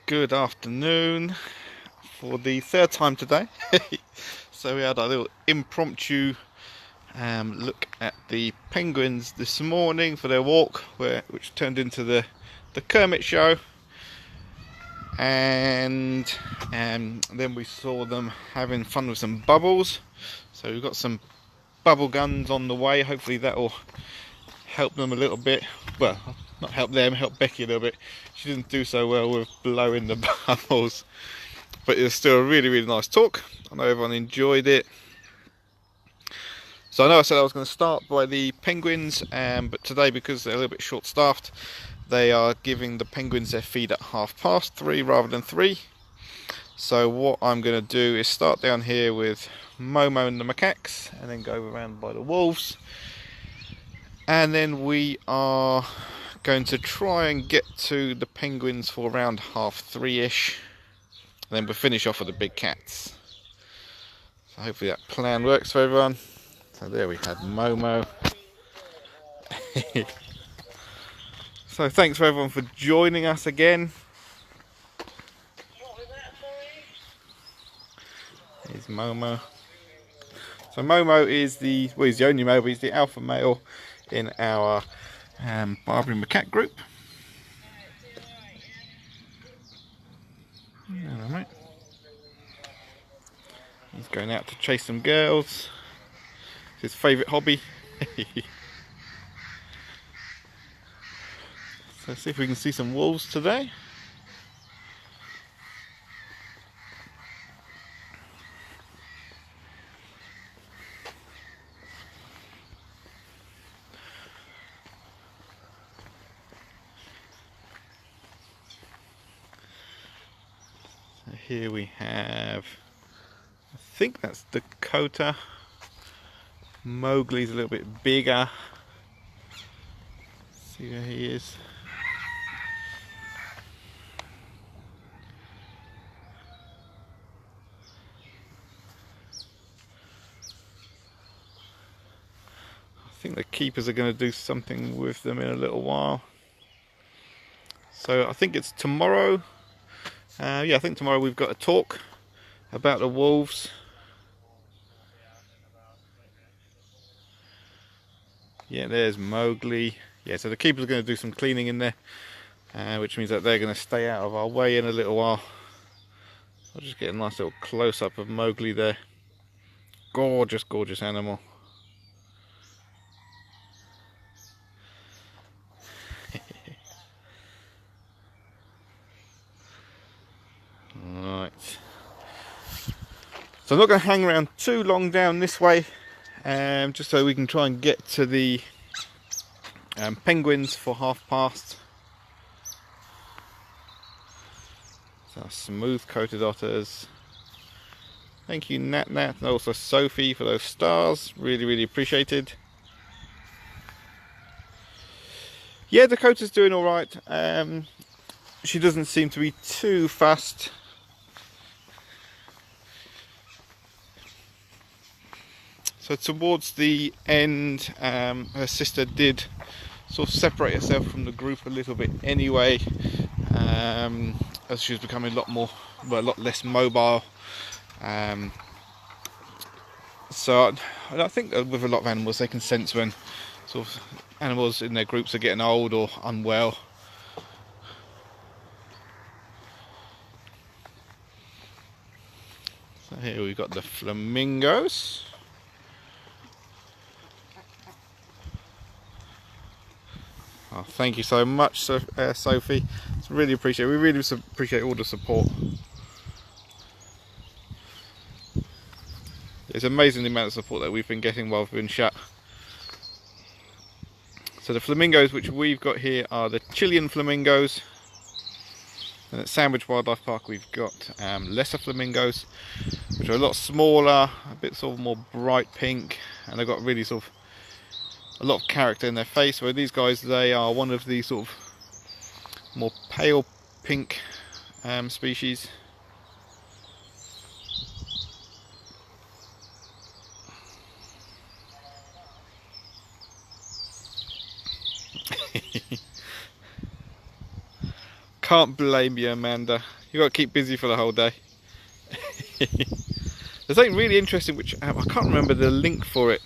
Good afternoon for the third time today. So we had a little impromptu look at the penguins this morning for their walk, which turned into the Kermit show, and then we saw them having fun with some bubbles. So we've got some bubble guns on the way. Hopefully that will help them a little bit. Well, not help them, help Becky a little bit. She didn't do so well with blowing the bubbles, but it was still a really nice talk. I know everyone enjoyed it. So I know I said I was going to start by the penguins, but today, because they're a little bit short-staffed, they are giving the penguins their feed at 3:30 rather than 3. So what I'm going to do is start down here with Momo and the macaques, and then go around by the wolves, and then we are going to try and get to the penguins for around 3:30ish. Then we'll finish off with the big cats. So hopefully that plan works for everyone. So there we had Momo. So thanks for everyone for joining us again. Here's Momo. So Momo is he's the only male, but he's the alpha male in our Barbary macaque group. All right. He's going out to chase some girls. It's his favourite hobby. So let's see if we can see some wolves today. So here we have, I think that's Dakota. Mowgli's a little bit bigger. See where he is. I think the keepers are going to do something with them in a little while. So I think it's tomorrow. Yeah, I think tomorrow we've got a talk about the wolves. Yeah, there's Mowgli. Yeah, so the keepers are going to do some cleaning in there, which means that they're going to stay out of our way in a little while. I'll just get a nice little close-up of Mowgli there. Gorgeous animal. Right. So I'm not going to hang around too long down this way, just so we can try and get to the penguins for past. So smooth coated otters. Thank you Nat and also Sophie for those stars, really appreciated. Yeah, Dakota's doing alright. She doesn't seem to be too fast. So towards the end, her sister did sort of separate herself from the group a little bit anyway, as she was becoming a lot less mobile. So I think with a lot of animals, they can sense when sort of animals in their groups are getting old or unwell. So here we've got the flamingos. Oh, thank you so much, Sophie. It's really appreciated. We really appreciate all the support. It's amazing the amount of support that we've been getting while we've been shut. So the flamingos which we've got here are the Chilean flamingos. And at Sandwich Wildlife Park we've got lesser flamingos, which are a lot smaller, a bit sort of more bright pink, and they've got really sort of a lot of character in their face. Where these guys, they are one of the sort of more pale pink species. Can't blame you, Amanda. You got to keep busy for the whole day. There's something really interesting, which I can't remember the link for it,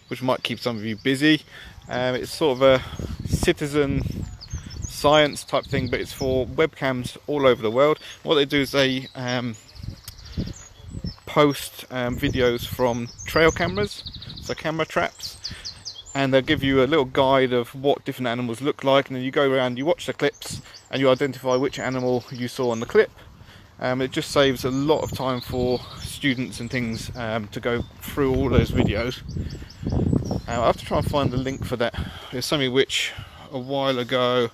which might keep some of you busy. It's sort of a citizen science type thing, but it's for webcams all over the world. What they do is they post videos from trail cameras, so camera traps, and they'll give you a little guide of what different animals look like, and then you go around, you watch the clips, and you identify which animal you saw on the clip. It just saves a lot of time for students and things to go through all those videos. I'll have to try and find the link for that. There's something which a while ago,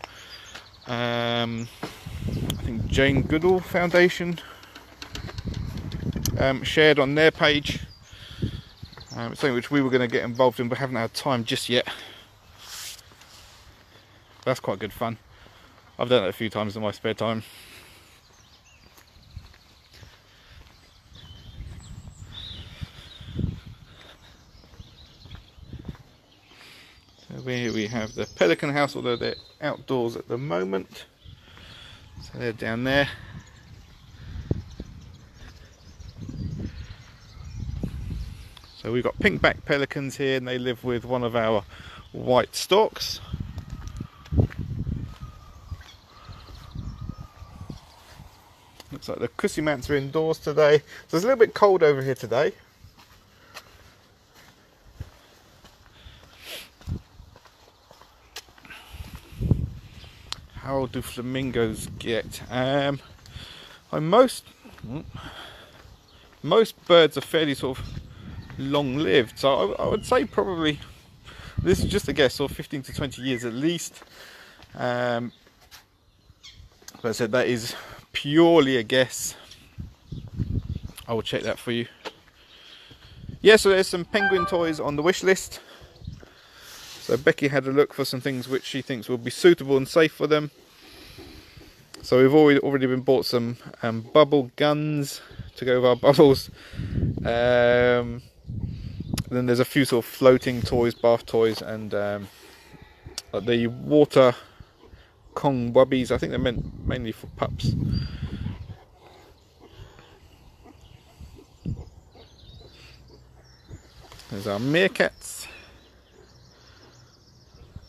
I think Jane Goodall Foundation shared on their page. It's something which we were going to get involved in but haven't had time just yet. That's quite good fun. I've done it a few times in my spare time. So here we have the pelican house, although they're outdoors at the moment. So they're down there. So we've got pink-backed pelicans here, and they live with one of our white storks. Looks like the cusimants are indoors today. So it's a little bit cold over here today. How old do flamingos get? Most birds are fairly sort of long-lived, so I would say probably, this is just a guess, sort of 15 to 20 years at least. But I said that is purely a guess. I will check that for you. Yeah, so there's some penguin toys on the wish list. So Becky had a look for some things which she thinks will be suitable and safe for them. So we've already been bought some bubble guns to go with our bubbles. Then there's a few sort of floating toys, bath toys, and like the water Kong wubbies. I think they're meant mainly for pups. There's our meerkats.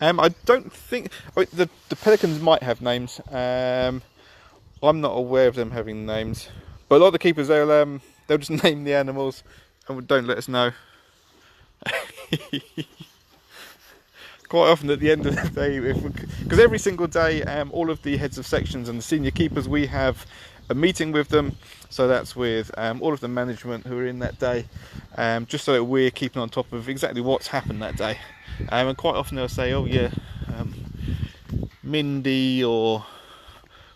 I don't think the pelicans might have names. I'm not aware of them having names, but a lot of the keepers they'll just name the animals and don't let us know. Quite often at the end of the day, because every single day all of the heads of sections and the senior keepers, we have a meeting with them, so that's with all of the management who are in that day, just so that we're keeping on top of exactly what's happened that day. And quite often they'll say, oh yeah, Mindy or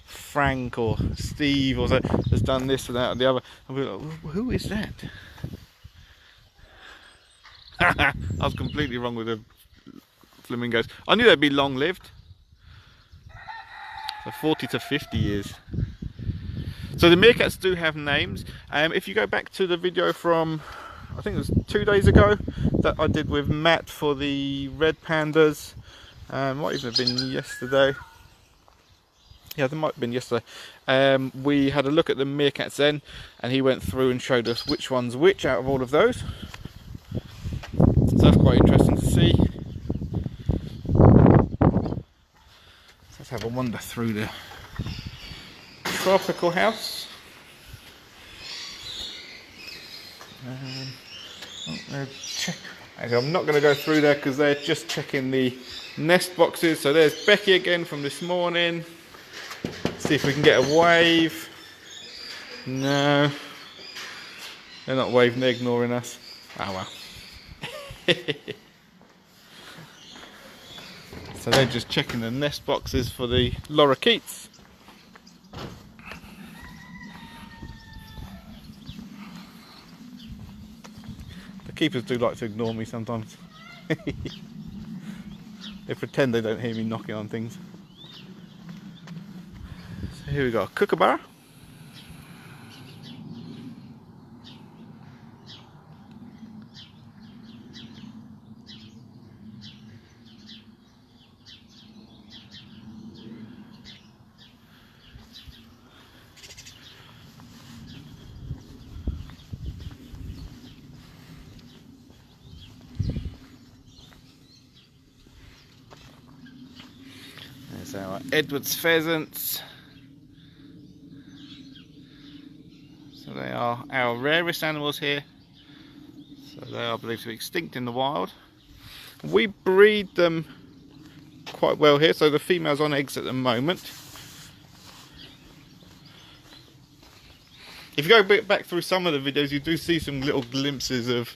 Frank or Steve or so has done this or that or the other, and we're like, who is that? I was completely wrong with the flamingos. I knew they'd be long-lived. So 40 to 50 years. So the meerkats do have names. If you go back to the video from, I think it was 2 days ago, that I did with Matt for the red pandas. Might even have been yesterday. Yeah, there might have been yesterday. We had a look at the meerkats then, and he went through and showed us which one's which out of all of those. So that's quite interesting to see. Let's have a wander through the tropical house. I'm not going to go through there because they're just checking the nest boxes. So there's Becky again from this morning. See if we can get a wave. No, they're not waving, they're ignoring us. Oh well. So they're just checking the nest boxes for the lorikeets. The keepers do like to ignore me sometimes. They pretend they don't hear me knocking on things. So here we go, a kookaburra. Edward's pheasants. So they are our rarest animals here. So they are believed to be extinct in the wild. We breed them quite well here, so the female's on eggs at the moment. If you go a bit back through some of the videos, you do see some little glimpses of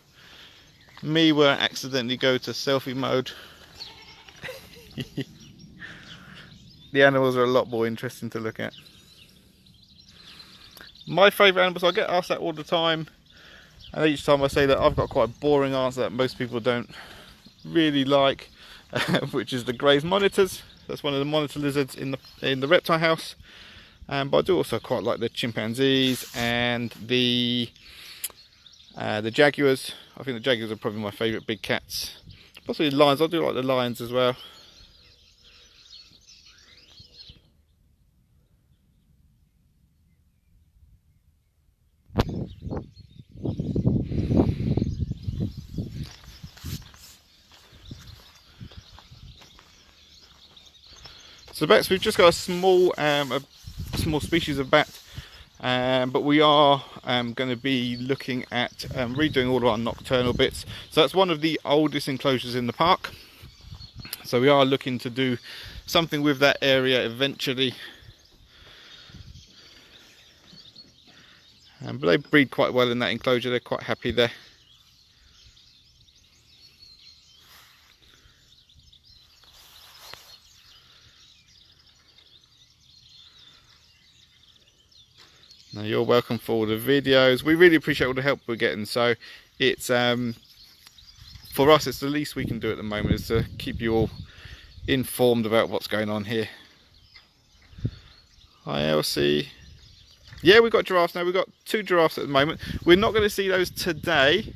me where I accidentally go to selfie mode. The animals are a lot more interesting to look at. My favourite animals, I get asked that all the time, and each time I say that I've got quite a boring answer that most people don't really like, which is the Gray's monitors. That's one of the monitor lizards in the reptile house. But I do also quite like the chimpanzees and the jaguars. I think the jaguars are probably my favourite big cats. Possibly the lions. I do like the lions as well. So bats, we've just got a small species of bat, but we are going to be looking at redoing all of our nocturnal bits. So that's one of the oldest enclosures in the park. So we are looking to do something with that area eventually. But they breed quite well in that enclosure, they're quite happy there. Now, you're welcome for all the videos. We really appreciate all the help we're getting. So it's for us, it's the least we can do at the moment, is to keep you all informed about what's going on here. Hi Elsie. Yeah, we've got giraffes now. We've got 2 giraffes at the moment. We're not going to see those today,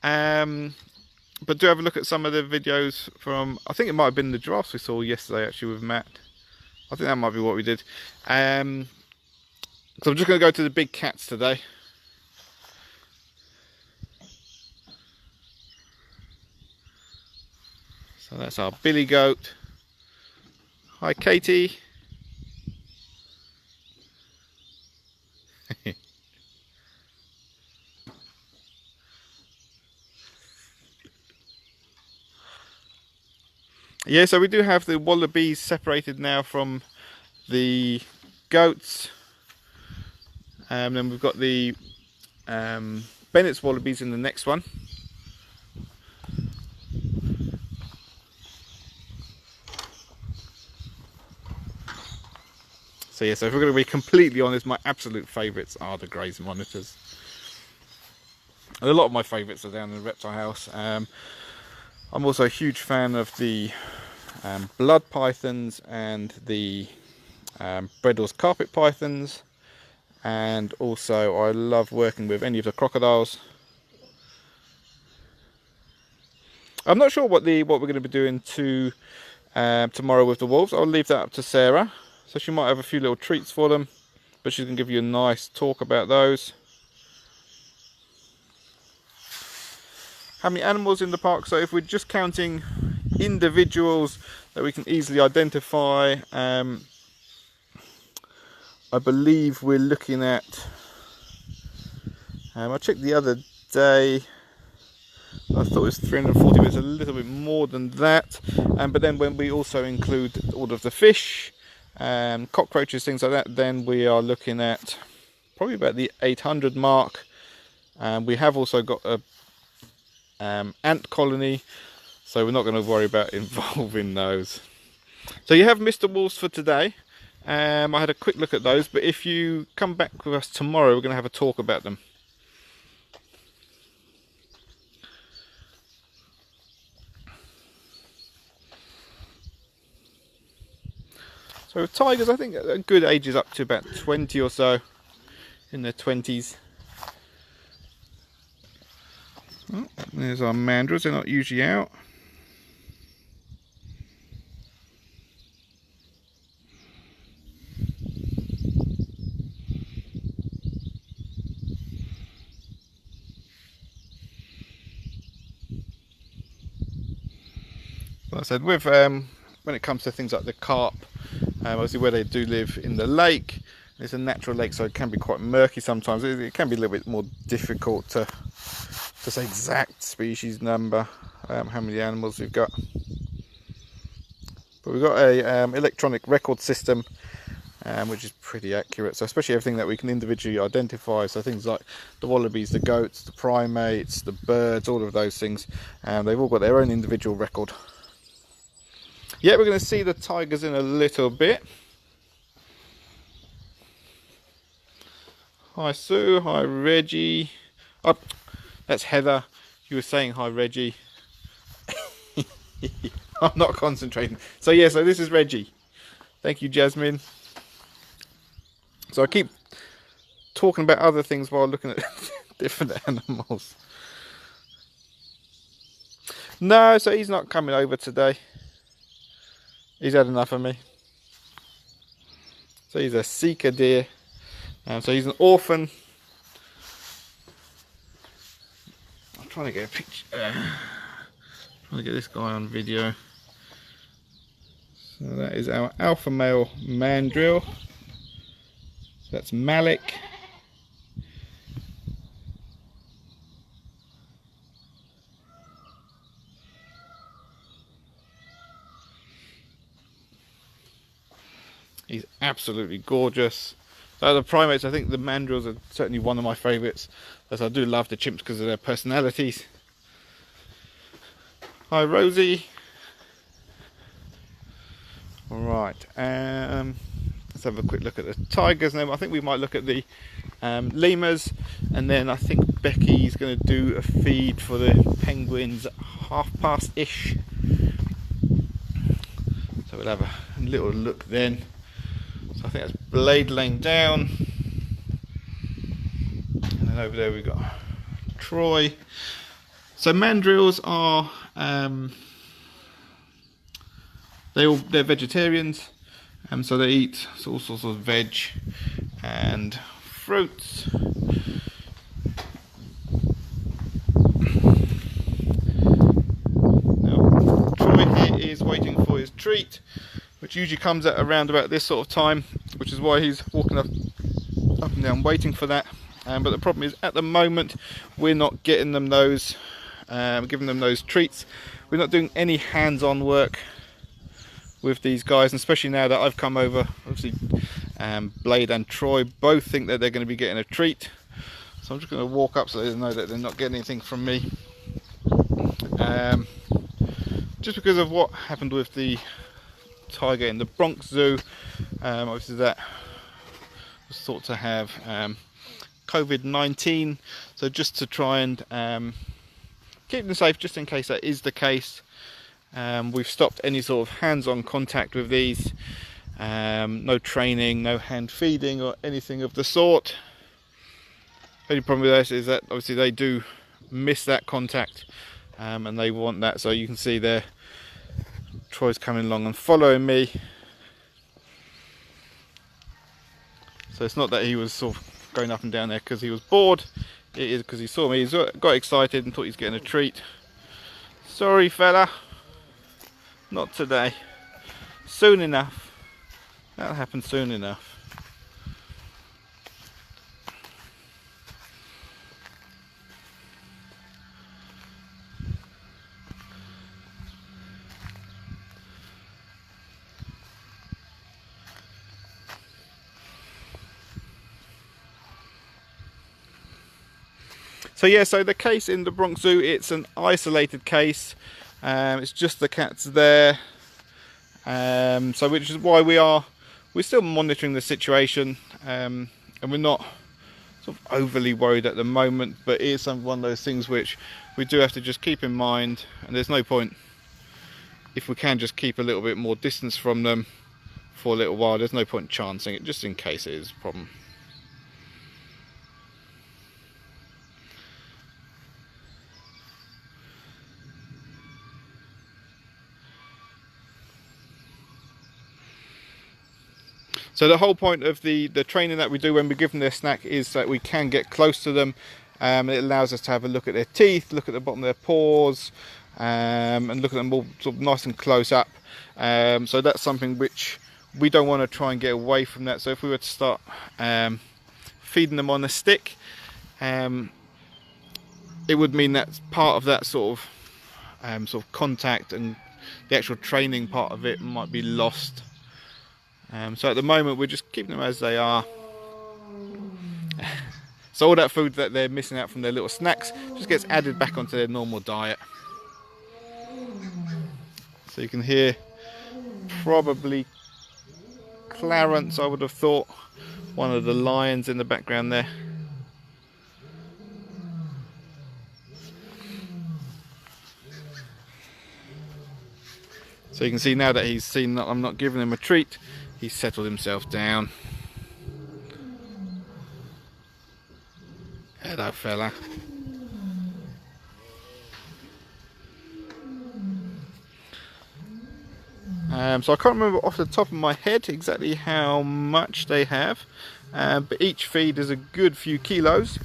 but do have a look at some of the videos from, I think it might have been the giraffes we saw yesterday actually with Matt. I think that might be what we did. So I'm just going to go to the big cats today. So that's our billy goat. Hi Katie. Yeah, so we do have the wallabies separated now from the goats. Then we've got the Bennett's wallabies in the next one. So yeah, so if we're going to be completely honest, my absolute favourites are the Gray's monitors. And a lot of my favourites are down in the reptile house. I'm also a huge fan of the blood pythons and the Breddor's carpet pythons. And also I love working with any of the crocodiles. I'm not sure what we're going to be doing tomorrow with the wolves. I'll leave that up to Sarah. So she might have a few little treats for them, but she's going to give you a nice talk about those. How many animals in the park? So if we're just counting individuals that we can easily identify, I believe we're looking at, I checked the other day, I thought it was 340, but it's a little bit more than that. But then when we also include all of the fish, cockroaches, things like that, then we are looking at probably about the 800 mark. We have also got a ant colony, so we're not going to worry about involving those. So you have Mr. Wolves for today. I had a quick look at those, but if you come back with us tomorrow, we're going to have a talk about them. So with tigers, I think a good age is up to about 20 or so, in their 20s. Oh, there's our mandrills, they're not usually out. Like I said, with when it comes to things like the carp obviously where they do live in the lake, it's a natural lake, so it can be quite murky sometimes. It can be a little bit more difficult to say exact species number, how many animals we've got. But we've got a electronic record system, which is pretty accurate. So especially everything that we can individually identify. So things like the wallabies, the goats, the primates, the birds, all of those things. They've all got their own individual record. Yeah, we're going to see the tigers in a little bit. Hi Sue, hi Reggie. Oh, that's Heather. You were saying hi Reggie. I'm not concentrating. So yeah, so this is Reggie. Thank you, Jasmine. So I keep talking about other things while looking at different animals. No, so he's not coming over today. He's had enough of me. So he's a seeker deer. So he's an orphan. I'm trying to get a picture. Trying to get this guy on video. So that is our alpha male mandrill. So that's Malik. He's absolutely gorgeous. The primates, I think the mandrills are certainly one of my favourites, as I do love the chimps because of their personalities. Hi Rosie. Alright, let's have a quick look at the tigers now. I think we might look at the lemurs, and then I think Becky's going to do a feed for the penguins at ish. So we'll have a little look then. So I think that's Blade laying down, and then over there we've got Troy. So mandrills are they're vegetarians, so they eat all sorts of veg and fruits. Now Troy here is waiting for his treat, which usually comes at around about this sort of time, which is why he's walking up and down waiting for that. But the problem is at the moment we're not getting them those, giving them those treats. We're not doing any hands-on work with these guys, and especially now that I've come over, obviously Blade and Troy both think that they're going to be getting a treat. So I'm just going to walk up so they know that they're not getting anything from me. Just because of what happened with the tiger in the Bronx Zoo, obviously that was thought to have COVID-19, so just to try and keep them safe, just in case that is the case, we've stopped any sort of hands-on contact with these. No training, no hand feeding or anything of the sort. The only problem with this is that obviously they do miss that contact, and they want that. So you can see there Troy's coming along and following me. So it's not that he was sort of going up and down there because he was bored. It is because he saw me. He's got excited and thought he was getting a treat. Sorry fella, not today. Soon enough. That'll happen soon enough. So yeah, so the case in the Bronx Zoo, it's an isolated case. It's just the cats there. So which is why we're still monitoring the situation, and we're not sort of overly worried at the moment, but it is one of those things which we do have to just keep in mind, and there's no point, if we can just keep a little bit more distance from them for a little while, there's no point chancing it, just in case it is a problem. So the whole point of the training that we do when we give them their snack is that we can get close to them. It allows us to have a look at their teeth, look at the bottom of their paws, and look at them all sort of nice and close up. So that's something which we don't want to try and get away from that. So if we were to start feeding them on a stick, it would mean that part of that sort of contact and the actual training part of it might be lost. So at the moment we're just keeping them as they are. So all that food that they're missing out from their little snacks just gets added back onto their normal diet. So you can hear probably Clarence, I would have thought, one of the lions in the background there. So you can see now that he's seen that I'm not giving him a treat, he's settled himself down. Hello, fella. So I can't remember off the top of my head exactly how much they have, but each feed is a good few kilos,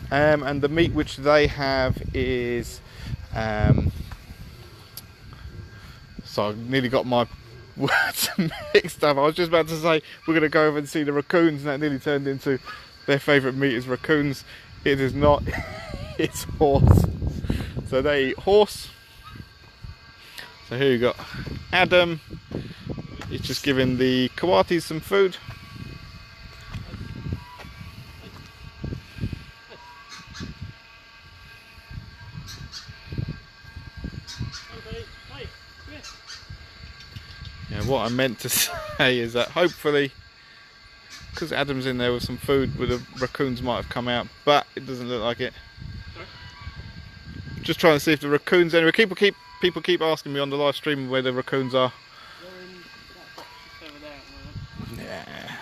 and the meat which they have is so I nearly got my words mixed up. I was just about to say we're going to go over and see the raccoons, and that nearly turned into their favourite meat is raccoons. It is not. It's horse. So they eat horse. So here you got Adam. He's just giving the coatis some food. Yeah, what I meant to say is that hopefully, because Adam's in there with some food, where the raccoons might have come out, but it doesn't look like it. Just trying to see if the raccoons anyway. People keep asking me on the live stream where the raccoons are. Yeah.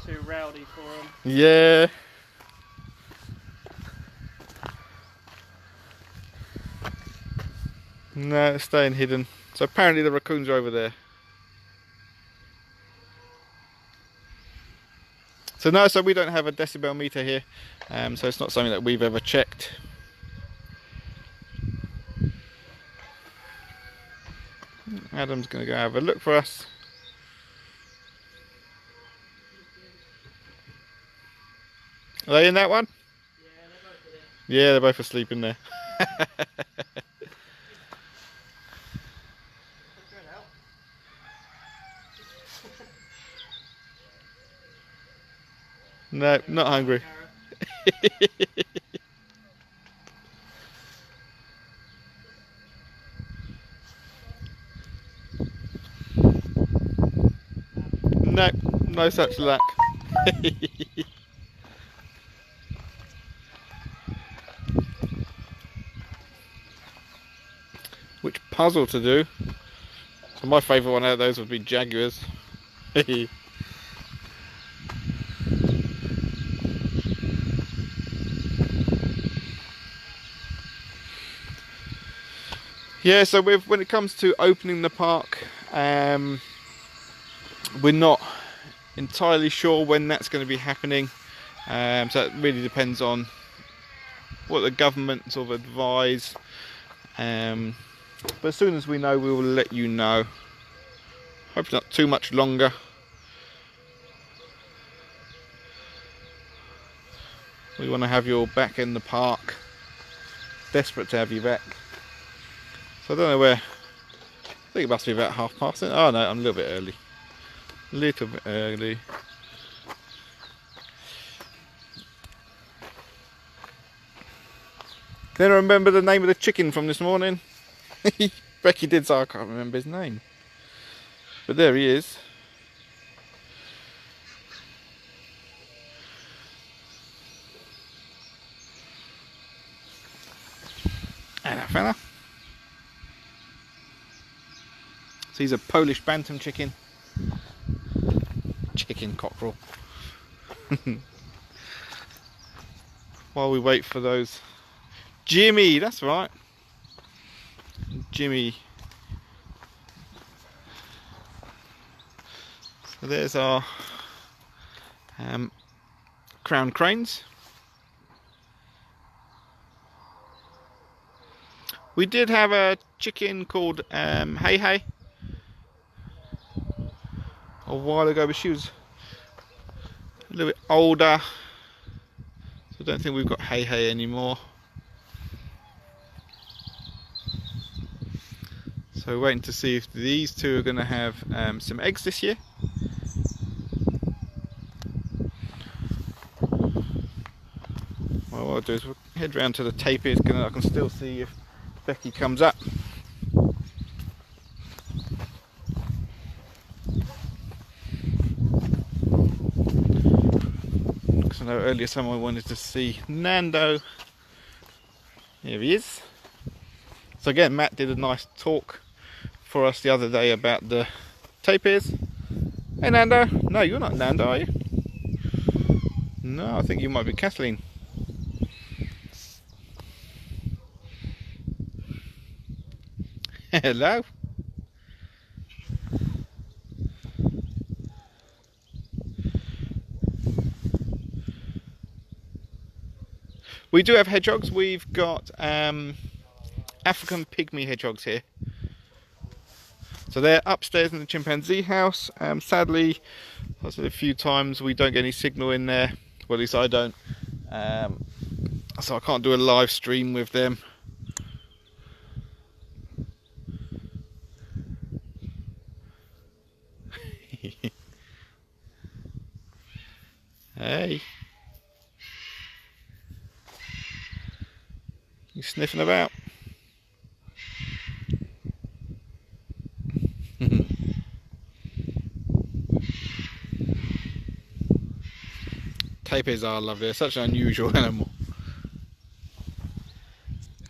Too rowdy for them. Yeah. No, it's staying hidden. So apparently the raccoons are over there. So no, so we don't have a decibel meter here, so it's not something that we've ever checked. Adam's going to go have a look for us. Are they in that one? Yeah, they're both asleep in there. No, not hungry. No, no such luck. Which puzzle to do? So my favourite one out of those would be jaguars. Yeah, so when it comes to opening the park, we're not entirely sure when that's going to be happening. So it really depends on what the government sort of advise. But as soon as we know, we will let you know. Hope not too much longer. We want to have you all back in the park. Desperate to have you back. So I don't know where. I think it must be about past. Oh no, I'm a little bit early. A little bit early. Can I remember the name of the chicken from this morning? Becky did say I can't remember his name. But there he is. And that fella. So he's a Polish bantam chicken. Chicken cockerel. While we wait for those. Jimmy, that's right. Jimmy. So there's our crown cranes. We did have a chicken called Hey Hey a while ago, but she was a little bit older, so I don't think we've got Hey Hey anymore. So we're waiting to see if these two are going to have some eggs this year. Well, what I'll do is we'll head round to the tapirs, because I can still see if Becky comes up. Because I know earlier someone wanted to see Nando. Here he is. So again, Matt did a nice talk for us the other day about the tapirs. Hey Nando. No, you're not Nando, are you? No, I think you might be Kathleen. Hello. We do have hedgehogs. We've got African pygmy hedgehogs here. So they're upstairs in the chimpanzee house. Sadly, I said a few times, we don't get any signal in there. Well, at least I don't. So I can't do a live stream with them. Hey. You sniffing about? Tapirs are lovely. They're such an unusual animal.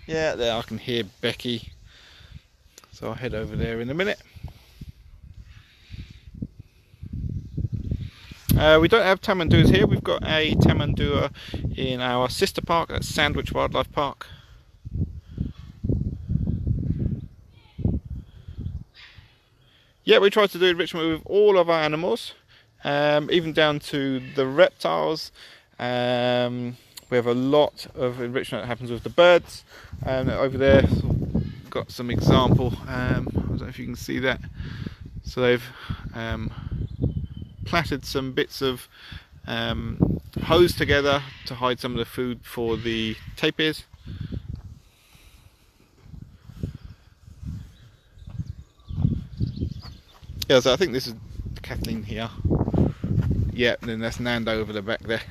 Yeah, there I can hear Becky. So I'll head over there in a minute. We don't have tamanduas here. We've got a tamandua in our sister park, that's Sandwich Wildlife Park. Yeah, we try to do enrichment with all of our animals, even down to the reptiles. We have a lot of enrichment that happens with the birds. Over there, got some example. I don't know if you can see that. So they've plaited some bits of hose together to hide some of the food for the tapirs. Yeah, so I think this is Kathleen here. Yeah, and then that's Nando over the back there.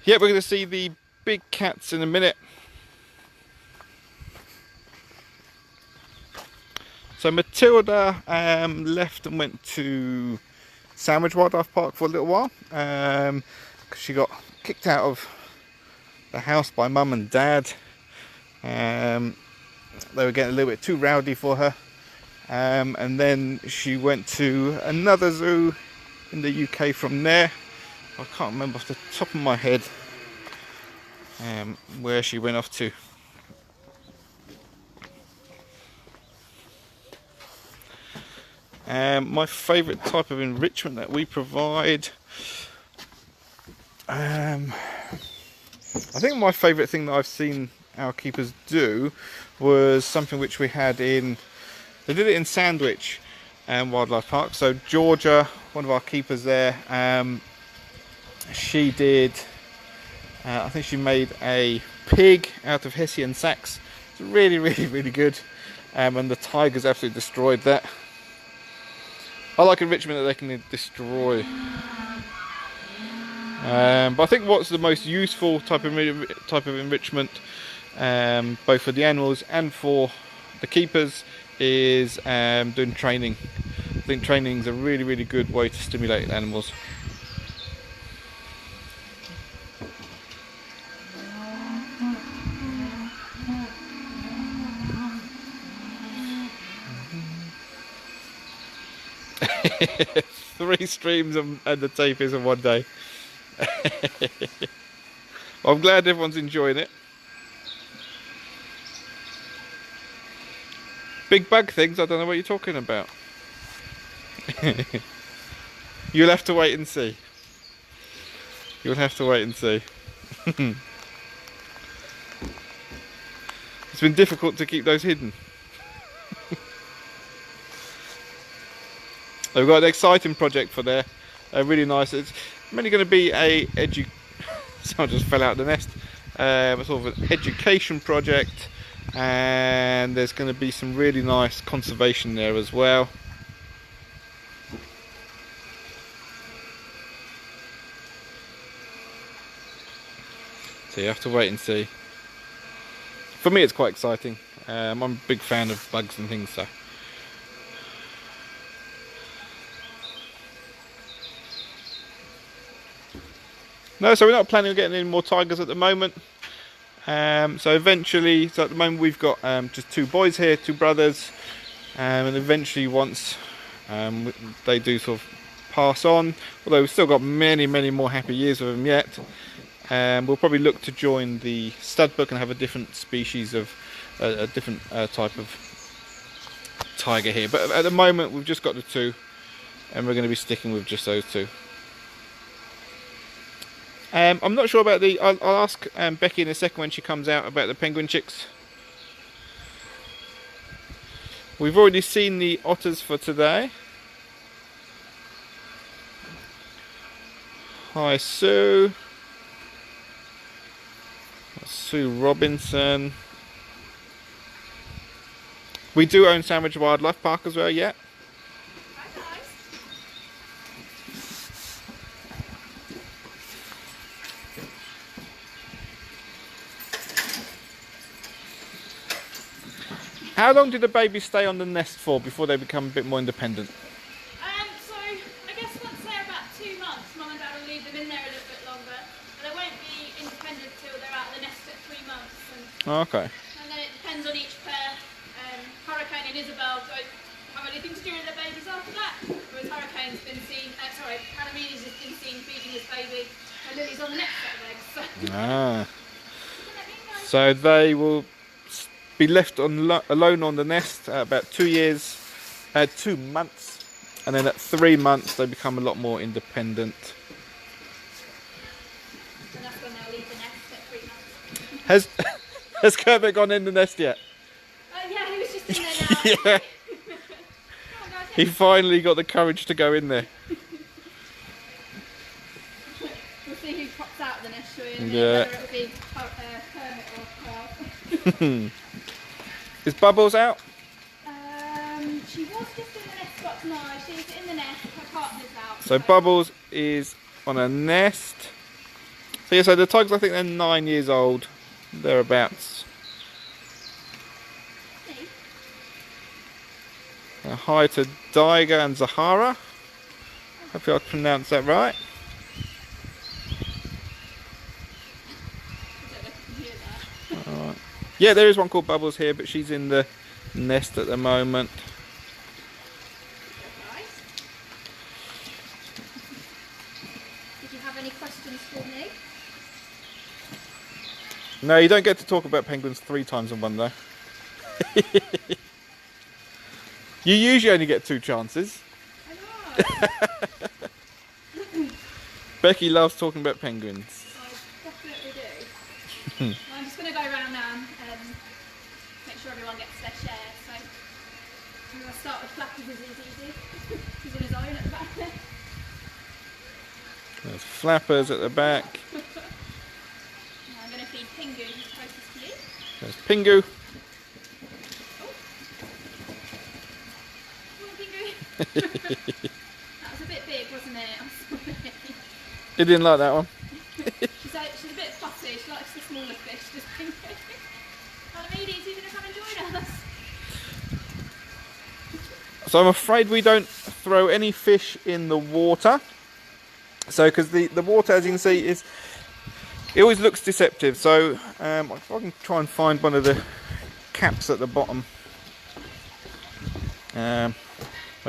Yeah, we're going to see the big cats in a minute. So Matilda left and went to Sandwich Wildlife Park for a little while, because she got kicked out of the house by mum and dad. They were getting a little bit too rowdy for her, and then she went to another zoo in the UK from there. I can't remember off the top of my head where she went off to. My favourite type of enrichment that we provide, I think my favourite thing that I've seen our keepers do was something which we had in, they did it in Sandwich Wildlife Park. So Georgia, one of our keepers there, she did, I think she made a pig out of Hessian sacks. It's really, really, really good, and the tigers absolutely destroyed that. I like enrichment that they can destroy. But I think what's the most useful type of enrichment, both for the animals and for the keepers, is doing training. I think training is a really, really good way to stimulate animals. Three streams and the tapirs in one day. Well, I'm glad everyone's enjoying it. Big bug things, I don't know what you're talking about. You'll have to wait and see. You'll have to wait and see. It's been difficult to keep those hidden. We've got an exciting project for there. Really nice. It's mainly going to be a someone just fell out of the nest. It's sort of an education project, and there's going to be some really nice conservation there as well. So you have to wait and see. For me, it's quite exciting. I'm a big fan of bugs and things, so. No, so we're not planning on getting any more tigers at the moment. So eventually, so at the moment we've got just 2 boys here, 2 brothers, and eventually once they do sort of pass on, although we've still got many more happy years with them yet, we'll probably look to join the stud book and have a different species of a different type of tiger here. But at the moment we've just got the 2, and we're going to be sticking with just those 2. I'm not sure about the. I'll ask Becky in a second when she comes out about the penguin chicks. We've already seen the otters for today. Hi Sue. That's Sue Robinson. We do own Sandwich Wildlife Park as well, yeah. How long do the babies stay on the nest for before they become a bit more independent? So I guess once they're about 2 months, Mum and Dad will leave them in there a little bit longer. But they won't be independent till they're out of the nest at 3 months. Okay. And then it depends on each pair. Hurricane and Isabel don't have anything to do with their babies after that. Whereas Hurricane's been seen, Panamedes has been seen feeding his baby, and Lily's on the next set of eggs. Ah. So they will be left alone on the nest at about 2 months, and then at 3 months they become a lot more independent. And that's when they'll leave the nest at 3 months. Has Kermit gone in the nest yet? Yeah, he was just in there now. Yeah. Come on, guys, He finally got the courage to go in there. we'll see who pops out of the nest, shall we? In a minute, Yeah. whether it'll be Kermit or Carl. Is Bubbles out? She was just in the nest, but no, she's in the nest. Her partner's out. So Bubbles is on a nest. So yeah, so the tigers, I think they're 9 years old, thereabouts. Hey. Hi to Daiga and Zahara. Hopefully I pronounced that right. I don't know if you can hear that. Alright. Yeah, there is one called Bubbles here, but she's in the nest at the moment. Guys. Did you have any questions for me? No, you don't get to talk about penguins 3 times in one though. You usually only get 2 chances. I know. Becky loves talking about penguins. I definitely do. Well, I'm just going to go around now and make sure everyone gets their share. So I'm going to start with Flappy because he's easy. He's on his own at the back there. There's Flappers at the back. Now I'm going to feed Pingu, who's closest to you. There's Pingu. Come on, Pingu. That was a bit big, wasn't it? I'm sorry. You didn't like that one? She's a bit fussy. She likes the smaller fish. Just Pingu. Panamedes, you going to come and join us? So I'm afraid we don't throw any fish in the water. So because the water, as you can see, it always looks deceptive. So if I can try and find one of the caps at the bottom. Well,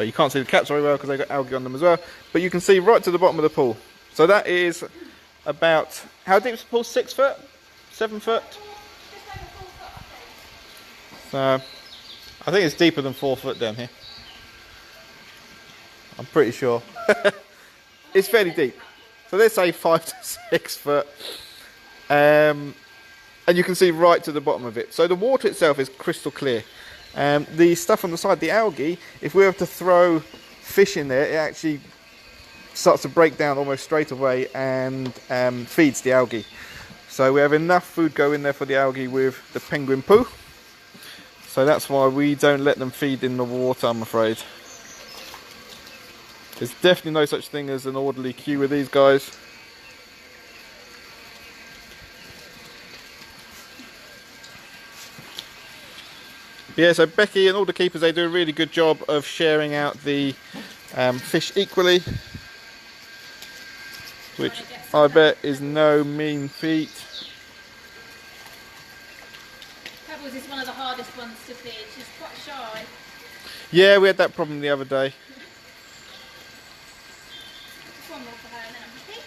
you can't see the caps very well because they've got algae on them as well. But you can see right to the bottom of the pool. So that is about, how deep is the pool? 6 foot? 7 foot? Just over 4 foot, I think. So I think it's deeper than 4 foot down here. I'm pretty sure. It's fairly deep. So let's say 5 to 6 foot. And you can see right to the bottom of it. So the water itself is crystal clear. The stuff on the side, the algae, if we were to throw fish in there, it actually starts to break down almost straight away and feeds the algae. So we have enough food go in there for the algae with the penguin poo. So that's why we don't let them feed in the water, I'm afraid. There's definitely no such thing as an orderly queue with these guys. Yeah, so Becky and all the keepers, they do a really good job of sharing out the fish equally, which I bet is no mean feat. Pebbles is one of the hardest ones to feed. She's quite shy. Yeah, we had that problem the other day. Just one more for her and then I'm happy.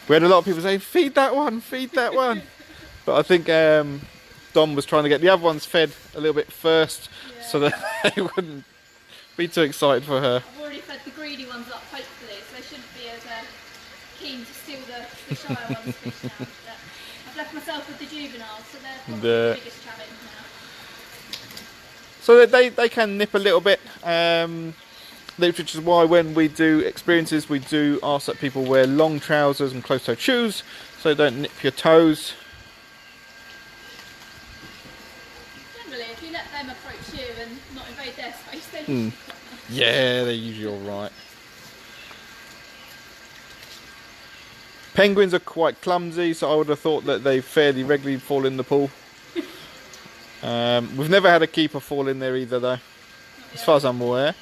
We had a lot of people saying, feed that one, feed that one. But I think Dom was trying to get the other ones fed a little bit first, yeah, so that they wouldn't be too excited for her. I've already fed the greedy ones up, hopefully, so they shouldn't be as keen to steal the shyer ones fish now. But I've left myself with the juveniles, so they're probably the biggest challenge now. So they can nip a little bit, which is why when we do experiences, we do ask that people wear long trousers and closed-toed shoes, so they don't nip your toes. If you let them approach you and not invade their space, then yeah, they're usually alright. Penguins are quite clumsy, so I would have thought that they fairly regularly fall in the pool. We've never had a keeper fall in there either, though, as far as I'm aware.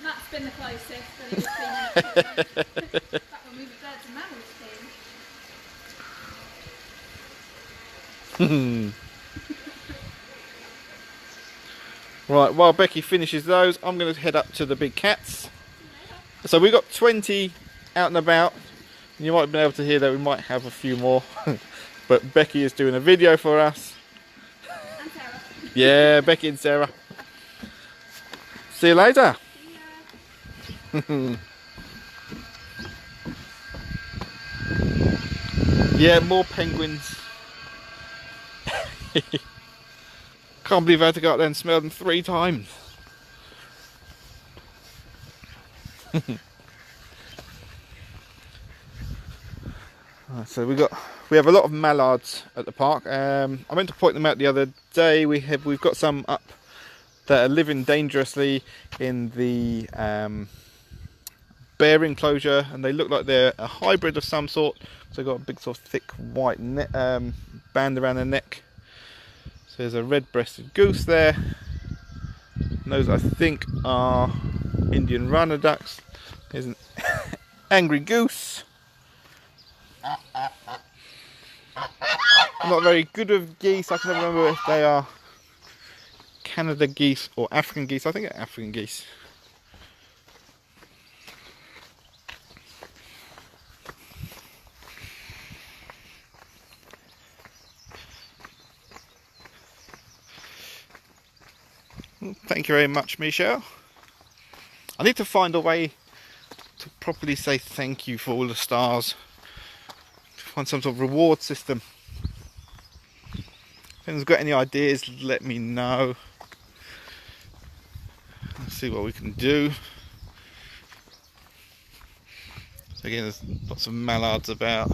Matt's been the closest, but he's been in it. Back when we were birds and mammals team. Right, while Becky finishes those, I'm going to head up to the big cats. So we've got 20 out and about. You might have been able to hear that we might have a few more. But Becky is doing a video for us. And Sarah. Yeah, Becky and Sarah. See you later. Yeah, more penguins. Can't believe I had to go out there and smell them 3 times. So we have a lot of mallards at the park. I meant to point them out the other day. We've got some up that are living dangerously in the bear enclosure, and they look like they're a hybrid of some sort. So they've got a big sort of thick white band around their neck. So there's a red-breasted goose there. And those I think are Indian runner ducks. There's an angry goose. I'm not very good with geese. I can never remember if they are Canada geese or African geese. I think they're African geese. Thank you very much, Michelle. I need to find a way to properly say thank you for all the stars. Find some sort of reward system. If anyone's got any ideas, let me know. Let's see what we can do. So again, there's lots of mallards about.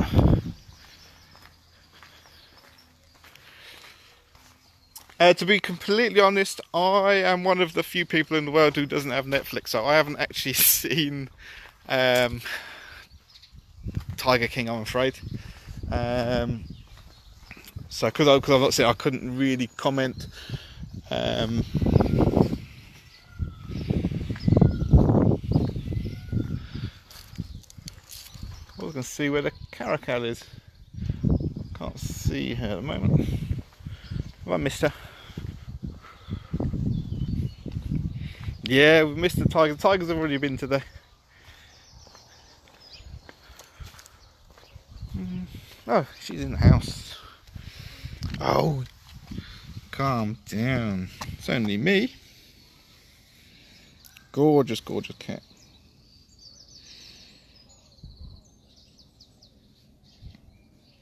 To be completely honest, I am one of the few people in the world who doesn't have Netflix, so I haven't actually seen Tiger King, I'm afraid. So because I've not seen it, I couldn't really comment. I was going to see where the caracal is. Can't see her at the moment. Have I missed her? Yeah, we've missed the tiger. The tigers have already been today. Oh, she's in the house. Oh, calm down. It's only me. Gorgeous, gorgeous cat.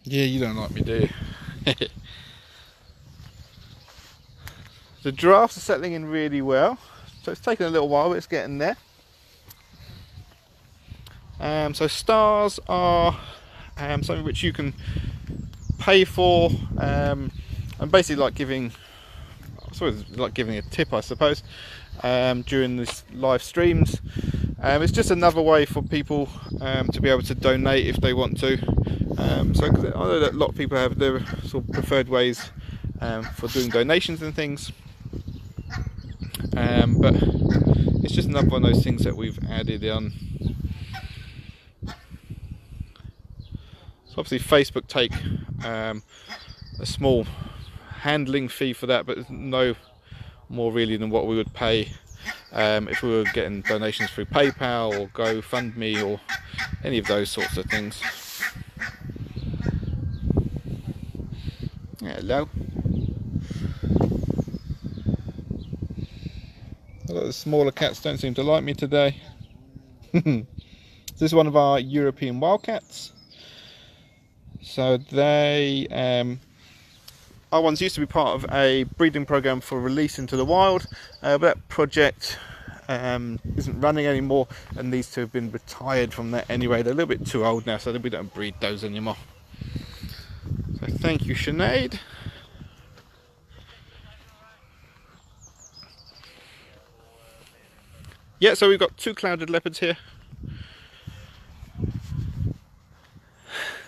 Yeah, you don't like me, do you? The giraffes are settling in really well, so it's taken a little while, but it's getting there. So stars are something which you can pay for, and basically like giving a tip, I suppose, during this live streams. It's just another way for people to be able to donate if they want to. So I know that a lot of people have their sort of preferred ways for doing donations and things, but it's just another one of those things that we've added on. So obviously Facebook take a small handling fee for that, but no more really than what we would pay if we were getting donations through PayPal or GoFundMe or any of those sorts of things. Hello. A lot of the smaller cats don't seem to like me today. This is one of our European wildcats. So they, our ones used to be part of a breeding program for release into the wild, but that project isn't running anymore, and these two have been retired from that anyway. They're a little bit too old now, so we don't breed those anymore. So thank you, Sinead. Yeah, so we've got 2 clouded leopards here.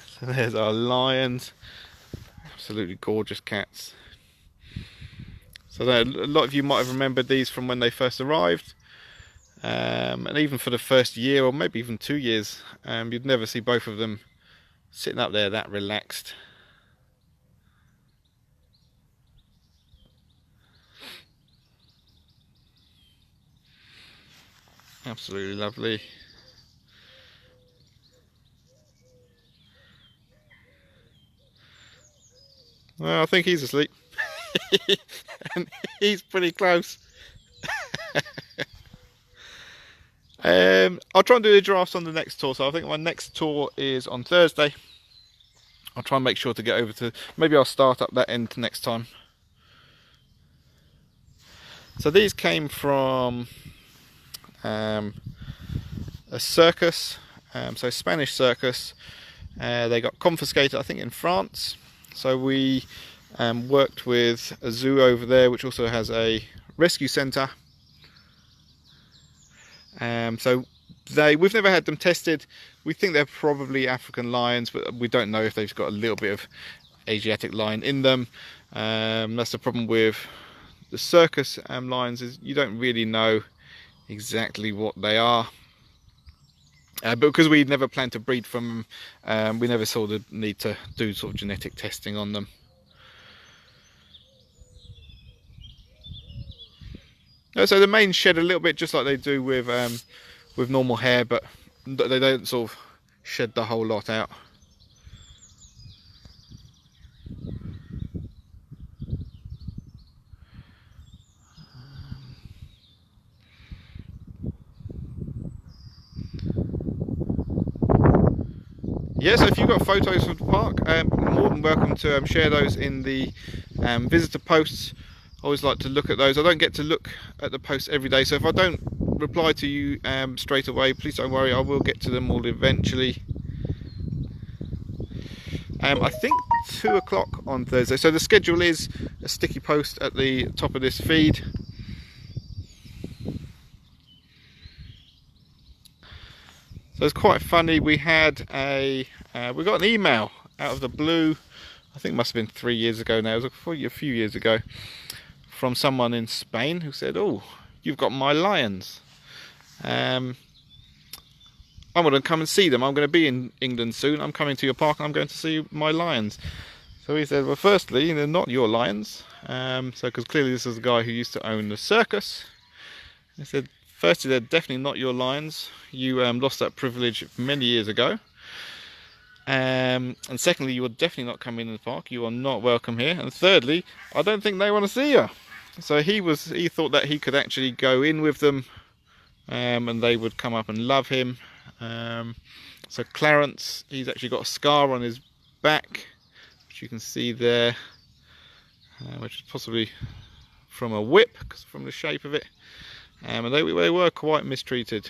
So there's our lions. Absolutely gorgeous cats. So a lot of you might have remembered these from when they first arrived, and even for the first year or maybe even 2 years, you'd never see both of them sitting up there that relaxed. Absolutely lovely. Well, I think he's asleep. And he's pretty close. I'll try and do the giraffes on the next tour. So I think my next tour is on Thursday. I'll try and make sure to get over to, maybe I'll start up that end next time. So these came from a circus, so Spanish circus. They got confiscated, I think, in France. So we worked with a zoo over there, which also has a rescue centre. So we've never had them tested. We think they're probably African lions, but we don't know if they've got a little bit of Asiatic lion in them. That's the problem with the circus lions, is you don't really know exactly what they are. But because we never planned to breed from them, we never saw the need to do sort of genetic testing on them. So the manes shed a little bit, just like they do with normal hair, but they don't sort of shed the whole lot out. Yeah, so if you've got photos of the park, more than welcome to share those in the visitor posts. I always like to look at those. I don't get to look at the posts every day, so if I don't reply to you straight away, please don't worry, I will get to them all eventually. I think 2 o'clock on Thursday, so the schedule is a sticky post at the top of this feed. So it's quite funny. We had we got an email out of the blue. I think it must have been 3 years ago now. It was probably a few years ago, from someone in Spain who said, "Oh, you've got my lions. I'm going to come and see them. I'm going to be in England soon. I'm coming to your park and I'm going to see my lions." So he said, "Well, firstly, they're not your lions." Because clearly this is a guy who used to own the circus. He said, "Firstly, they're definitely not your lions. You lost that privilege many years ago. And secondly, you are definitely not coming in the park. You are not welcome here. And thirdly, I don't think they want to see you." So he thought that he could actually go in with them and they would come up and love him. So Clarence, he's actually got a scar on his back, which you can see there, which is possibly from a whip, because from the shape of it, and they were quite mistreated.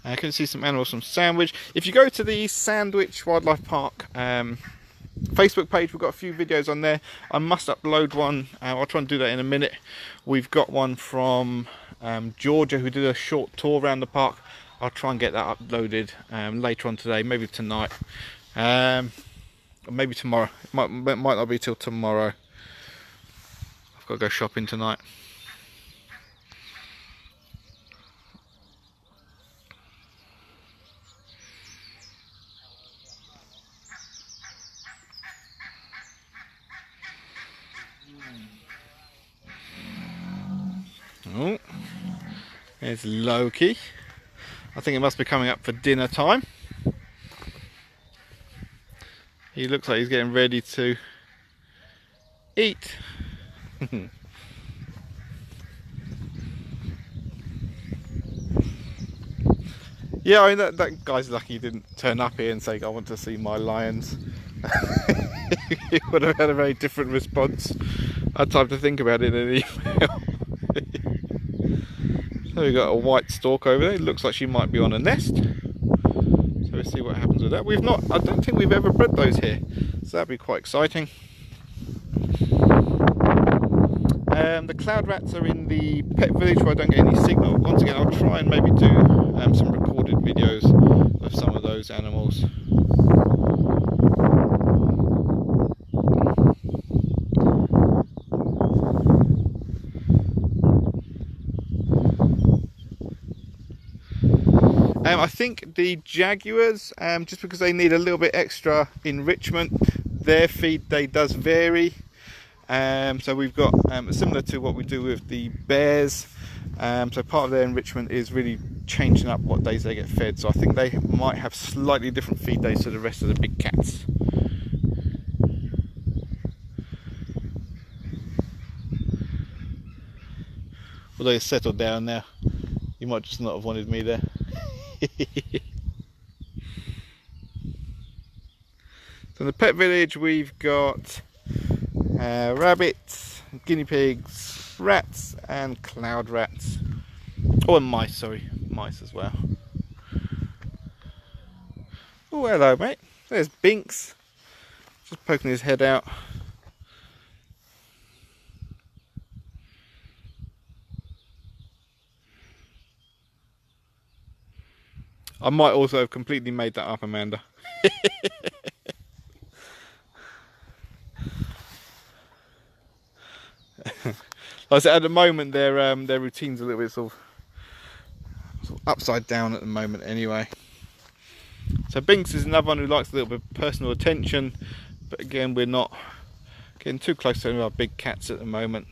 I can see some animals from Sandwich. If you go to the Sandwich Wildlife Park Facebook page, we've got a few videos on there. I must upload one. I'll try and do that in a minute. We've got one from Georgia, who did a short tour around the park. I'll try and get that uploaded later on today, maybe tonight, or maybe tomorrow. It might not be till tomorrow. I've got to go shopping tonight. Oh, there's Loki. I think it must be coming up for dinner time. He looks like he's getting ready to eat. Yeah, I mean, that guy's lucky he didn't turn up here and say, I want to see my lions. He would have had a very different response. I had time to think about it in an email. So we've got a white stork over there. It looks like she might be on a nest. So we'll see what happens with that. I don't think we've ever bred those here. So that'd be quite exciting. The cloud rats are in the pet village where I don't get any signal. Once again, I'll try and maybe do some recorded videos of some of those animals. I think the jaguars, just because they need a little bit extra enrichment, their feed day does vary. So we've got similar to what we do with the bears. So part of their enrichment is really changing up what days they get fed. So I think they might have slightly different feed days to the rest of the big cats. Although it's settled down now, you might just not have wanted me there. So in the pet village we've got rabbits, guinea pigs, rats and cloud rats. Oh, and mice, sorry, mice as well. Oh, hello mate, there's Binks, just poking his head out. I might also have completely made that up, Amanda. Like I said, at the moment their routine's a little bit sort of upside down at the moment anyway. So Binks is another one who likes a little bit of personal attention, but again we're not getting too close to any of our big cats at the moment.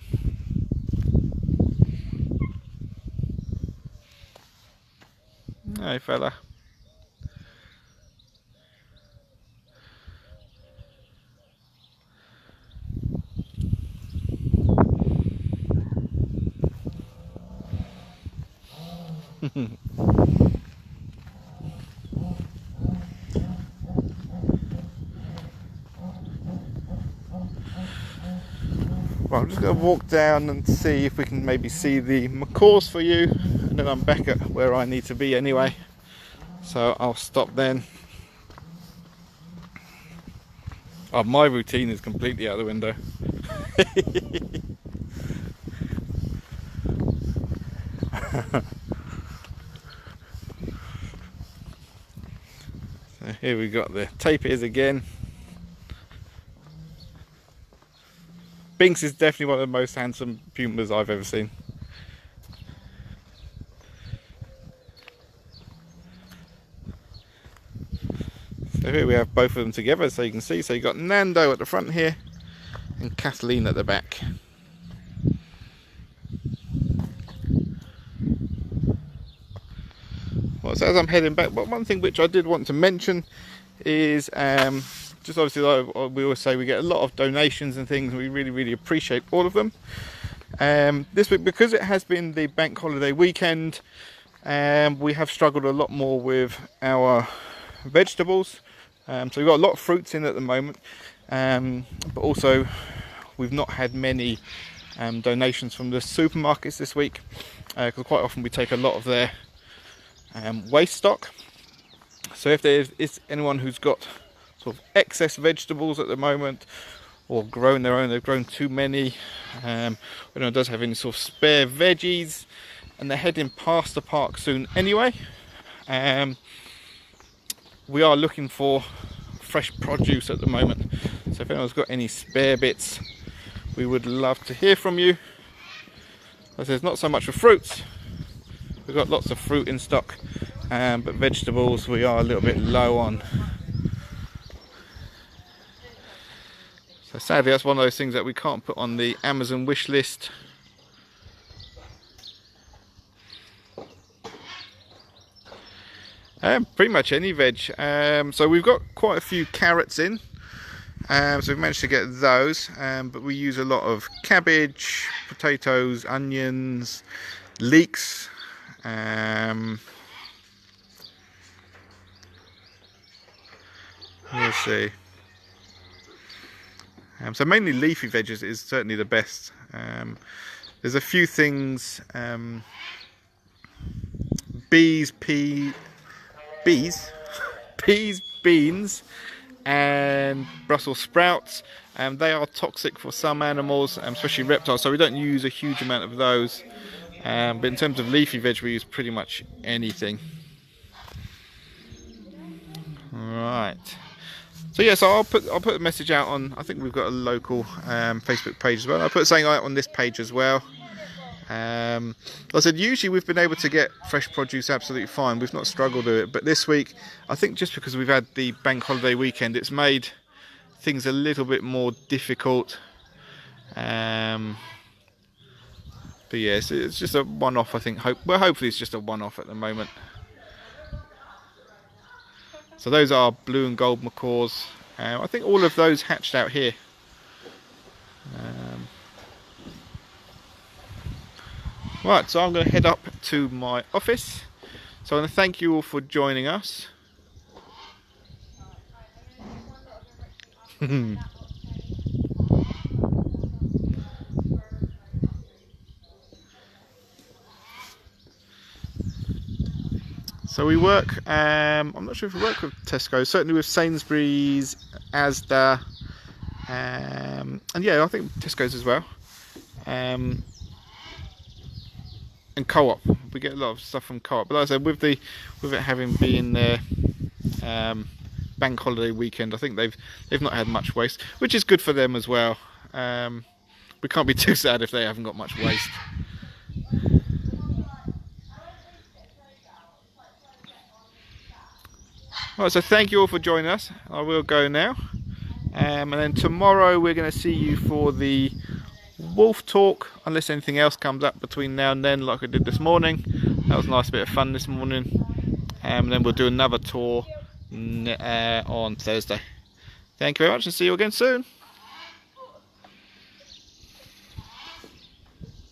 Hey fella. Well, I'm just going to walk down and see if we can maybe see the macaws for you, and then I'm back at where I need to be anyway, so I'll stop then. Oh, my routine is completely out the window. So here we got the tapirs again. Binks is definitely one of the most handsome pumas I've ever seen. So here we have both of them together, so you can see. So you've got Nando at the front here and Kathleen at the back. Well, so as I'm heading back, one thing which I did want to mention is just obviously, we always say we get a lot of donations and things, and we really appreciate all of them. This week, because it has been the bank holiday weekend, we have struggled a lot more with our vegetables. So we've got a lot of fruits in at the moment, but also we've not had many donations from the supermarkets this week, because quite often we take a lot of their waste stock. So if there is anyone who's got sort of excess vegetables at the moment, or grown their own, they've grown too many, anyone does have any sort of spare veggies, and they're heading past the park soon anyway, we are looking for fresh produce at the moment. So if anyone's got any spare bits, we would love to hear from you. As there's not so much for fruits, we've got lots of fruit in stock, but vegetables we are a little bit low on. So sadly, that's one of those things that we can't put on the Amazon wish list. Pretty much any veg. So we've got quite a few carrots in, so we've managed to get those, but we use a lot of cabbage, potatoes, onions, leeks, let's see. So mainly leafy veggies is certainly the best. There's a few things, peas, beans and Brussels sprouts. They are toxic for some animals, especially reptiles, so we don't use a huge amount of those. But in terms of leafy veg, we use pretty much anything. Right. So yeah, so I'll put a message out on, I think we've got a local Facebook page as well. I'll put something out on this page as well. Like I said, usually we've been able to get fresh produce absolutely fine. We've not struggled with it, but this week, I think just because we've had the bank holiday weekend, it's made things a little bit more difficult. But yeah, it's just a one-off, I think. Hopefully it's just a one-off at the moment. So those are blue and gold macaws. I think all of those hatched out here. Right, so I'm going to head up to my office. So I want to thank you all for joining us. So we work, I'm not sure if we work with Tesco, certainly with Sainsbury's, Asda, and yeah, I think Tesco's as well. And Co-op, we get a lot of stuff from Co-op. But like I said, with it having been their bank holiday weekend, I think they've not had much waste, which is good for them as well. We can't be too sad if they haven't got much waste. Alright, so thank you all for joining us. I will go now, and then tomorrow we're going to see you for the wolf talk, unless anything else comes up between now and then, like I did this morning. That was a nice bit of fun this morning. And then we'll do another tour on Thursday. Thank you very much, and see you again soon.